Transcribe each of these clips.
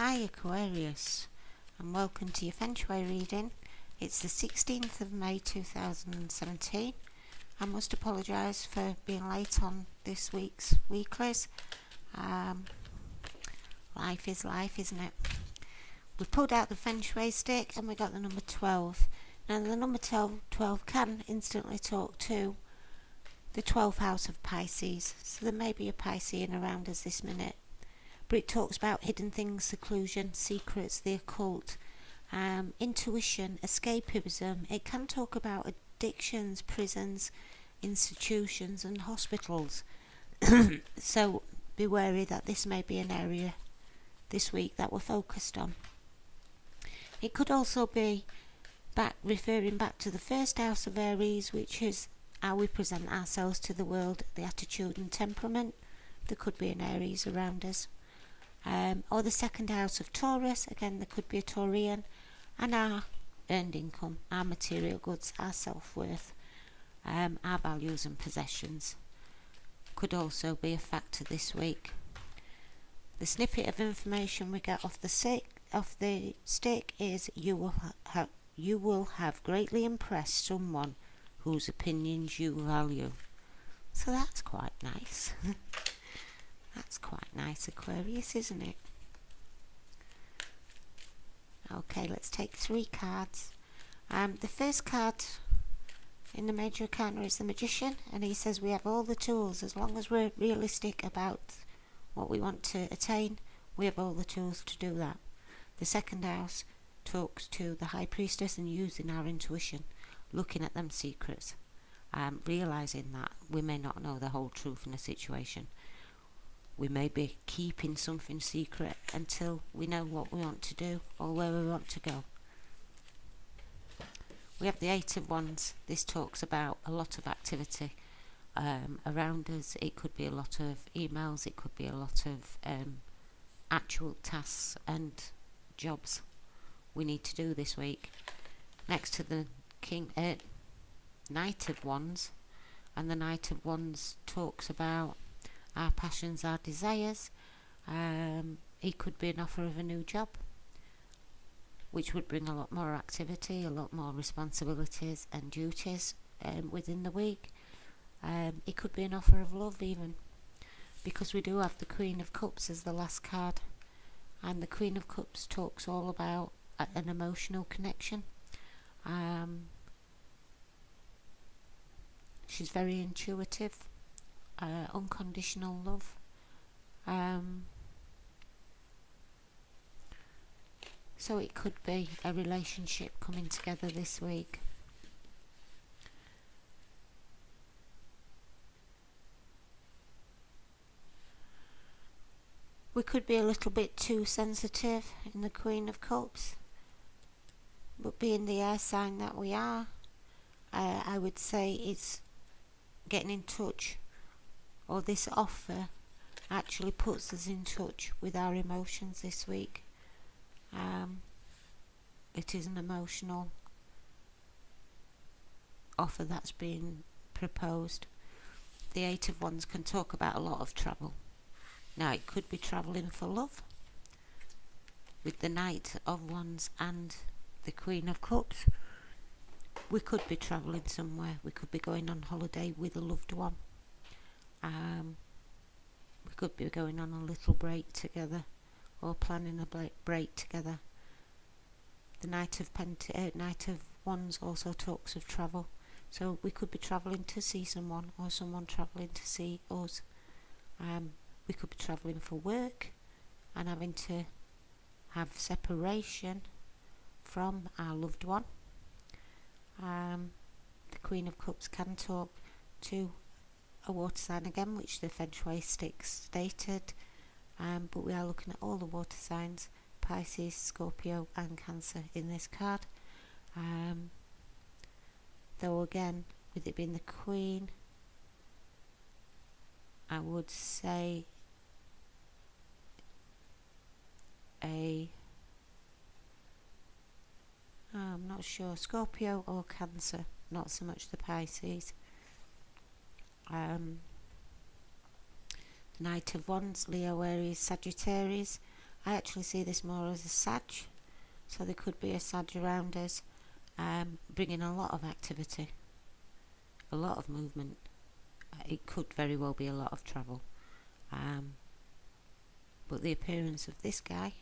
Hi Aquarius, and welcome to your Feng Shui reading. It's the 16th of May 2017. I must apologise for being late on this week's weeklies. Life is life, isn't it? We pulled out the Feng Shui stick and we got the number 12. Now the number 12 can instantly talk to the 12th house of Pisces, so there may be a Piscean around us this minute. But it talks about hidden things, seclusion, secrets, the occult, intuition, escapism. It can talk about addictions, prisons, institutions and hospitals. So be wary that this may be an area this week that we're focused on. It could also be referring back to the first house of Aries, which is how we present ourselves to the world, the attitude and temperament. There could be an Aries around us. Or the second house of Taurus, again there could be a Taurian, and our earned income, our material goods, our self-worth, our values and possessions could also be a factor this week. The snippet of information we get off the stick is you will have greatly impressed someone whose opinions you value. So that's quite nice. That's quite nice, Aquarius, isn't it? Okay, let's take 3 cards. The first card in the major arcana is the Magician, and he says we have all the tools. As long as we're realistic about what we want to attain, we have all the tools to do that. The second house talks to the High Priestess and using our intuition, looking at them secrets, realising that we may not know the whole truth in a situation. We may be keeping something secret until we know what we want to do or where we want to go. We have the 8 of Wands. This talks about a lot of activity around us. It could be a lot of emails. It could be a lot of actual tasks and jobs we need to do this week. Next to the Knight of Wands. And the Knight of Wands talks about our passions, our desires. It could be an offer of a new job, which would bring a lot more activity, a lot more responsibilities and duties within the week. It could be an offer of love even, because we do have the Queen of Cups as the last card, and the Queen of Cups talks all about an emotional connection. She's very intuitive. Unconditional love. So it could be a relationship coming together this week. We could be a little bit too sensitive in the Queen of Cups, but being the air sign that we are, I would say it's getting in touch, or this offer actually puts us in touch with our emotions this week. It is an emotional offer that's been proposed. The 8 of Wands can talk about a lot of travel. Now it could be travelling for love with the Knight of Wands and the Queen of Cups. We could be travelling somewhere. We could be going on holiday with a loved one. We could be going on a little break together, or planning a break together. The Knight of Wands also talks of travel, so we could be travelling to see someone, or someone travelling to see us. We could be travelling for work and having to have separation from our loved one. The Queen of Cups can talk to a water sign again, which the Feng Shui stick stated, but we are looking at all the water signs, Pisces, Scorpio and Cancer in this card. Though again, with it being the Queen, I would say I'm not sure, Scorpio or Cancer, not so much the Pisces. Knight of Wands, Leo, Aries, Sagittarius, I actually see this more as a Sag, so there could be a Sag around us, bringing a lot of activity, a lot of movement. It could very well be a lot of travel, but the appearance of this guy,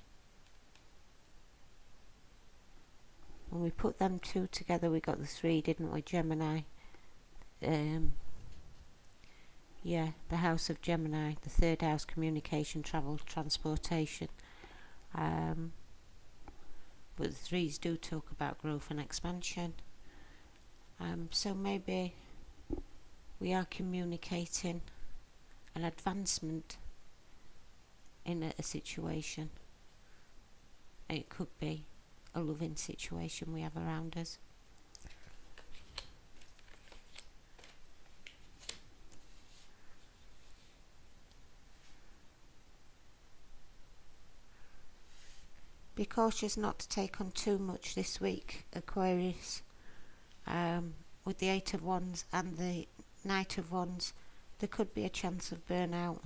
when we put them two together, we got the 3, didn't we? Gemini. Yeah, the house of Gemini, the 3rd house, communication, travel, transportation. But the 3s do talk about growth and expansion. So maybe we are communicating an advancement in a situation. It could be a loving situation we have around us. Be cautious not to take on too much this week, Aquarius. With the 8 of Wands and the Knight of Wands, there could be a chance of burnout.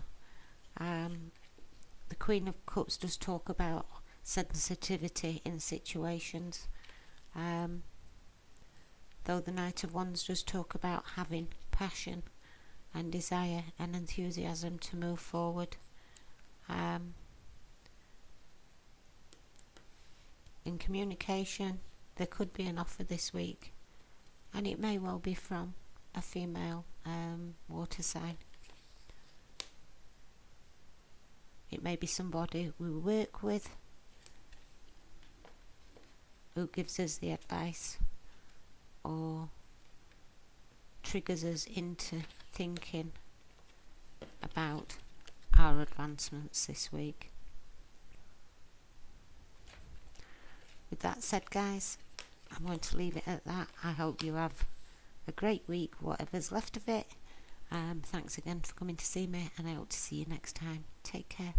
The Queen of Cups does talk about sensitivity in situations, though the Knight of Wands does talk about having passion and desire and enthusiasm to move forward. In communication, there could be an offer this week, and it may well be from a female water sign. It may be somebody we work with who gives us the advice or triggers us into thinking about our advancements this week. With that said, guys, I'm going to leave it at that. I hope you have a great week, whatever's left of it. Thanks again for coming to see me, and I hope to see you next time. Take care.